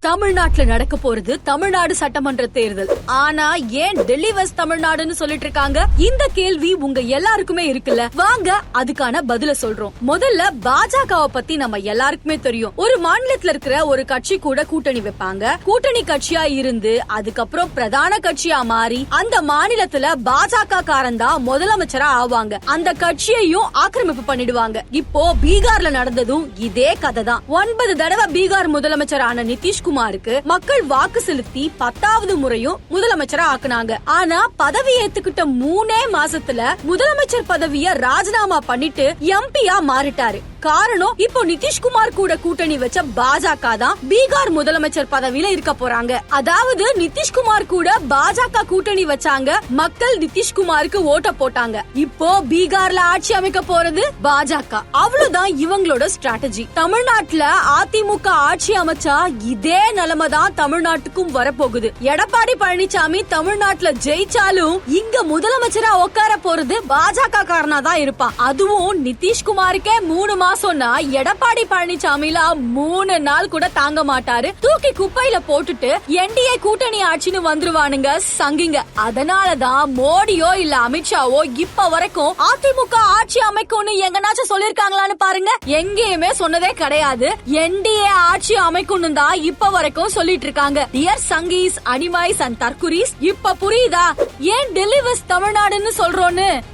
தமிழ்நாட்டுல நடக்க போறது தமிழ்நாடு சட்டமன்ற தேர்தல். ஆனா ஏன் டெல்லி வெஸ்ட் தமிழ்நாடுன்னு சொல்லிட்டு இருக்காங்க? இந்த கேள்வி உங்க எல்லாருக்குமே இருக்குல்ல. வாங்க அதுக்கான பதில சொல்றோம். முதல்ல பாஜகவை பத்தி நம்ம எல்லாருக்குமே தெரியும். ஒரு மாநிலத்துல இருக்கிற ஒரு கட்சி கூட கூட்டணி வைப்பாங்க. கூட்டணி கட்சியா இருந்து அதுக்கப்புறம் பிரதான கட்சியா மாறி அந்த மாநிலத்துல பாஜக காரன் தான் முதலமைச்சரா ஆவாங்க. அந்த கட்சியையும் ஆக்கிரமிப்பு பண்ணிடுவாங்க. இப்போ பீகார்ல நடந்ததும் இதே கதை தான். 9 தடவை பீகார் முதலமைச்சரான நிதிஷ்குமாருக்கு மக்கள் வாக்கு செலுத்தி 10வது முறையும் முதலமைச்சரா ஆக்குனாங்க. ஆனா பதவி ஏத்துக்கிட்ட 3 மாசத்துல முதலமைச்சர் பதவிய ராஜினாமா பண்ணிட்டு எம்பியா மாறிட்டாரு. காரணம், இப்போ நிதிஷ்குமார் கூட கூட்டணி வச்ச பாஜக தான் பீகார் முதலமைச்சர் பதவியில இருக்க போறாங்க. அதாவது நிதிஷ்குமார் கூட பாஜக கூட்டணி வச்சாங்க, மக்கள் நிதிஷ்குமாருக்கு ஓட்ட போட்டாங்க. இப்போ பீகார்ல ஆட்சி அமைக்க போறது பாஜக. அவ்வளவுதான் இவங்களோட ஸ்ட்ராட்டஜி. தமிழ்நாட்டுல அதிமுக ஆட்சி அமைச்சா இதே நிலைமை தான் தமிழ்நாட்டுக்கும் வரப்போகுது. எடப்பாடி பழனிசாமி தமிழ்நாட்டுல ஜெயிச்சாலும் இங்க முதலமைச்சரா உட்கார போறது பாஜக காரனா தான் இருப்பான். அதுவும் நிதிஷ்குமாருக்கே 3 மாசம்னா எடப்பாடி பழனிசாமில 3 நாள் கூட தாங்க மாட்டாரு. தூக்கி குப்பையில போட்டுட்டு என்டிஏ கூட்டணி ஆட்சின்னு வந்துருவானுங்க சங்கிங்க. அதனாலதான் மோடியோ இல்ல அமித்ஷாவோ இப்ப வரைக்கும் அதிமுக ஆட்சி அமைக்கும்னு எங்கனாச்சும் சொல்லிருக்காங்களான்னு பாருங்க. எங்கேயுமே சொன்னதே கிடையாது. என்டிஏ ஆட்சி அமைக்கும்னு தான் இப்ப வரைக்கும் சொல்லிட்டு இருக்காங்க. டியர் சங்கீஸ், அனிமைஸ் அண்ட் தற்குரீஸ், இப்ப புரியுதா ஏன் டெல்லி வெஸ்ட் தமிழ்நாடுன்னு சொல்றோன்னு?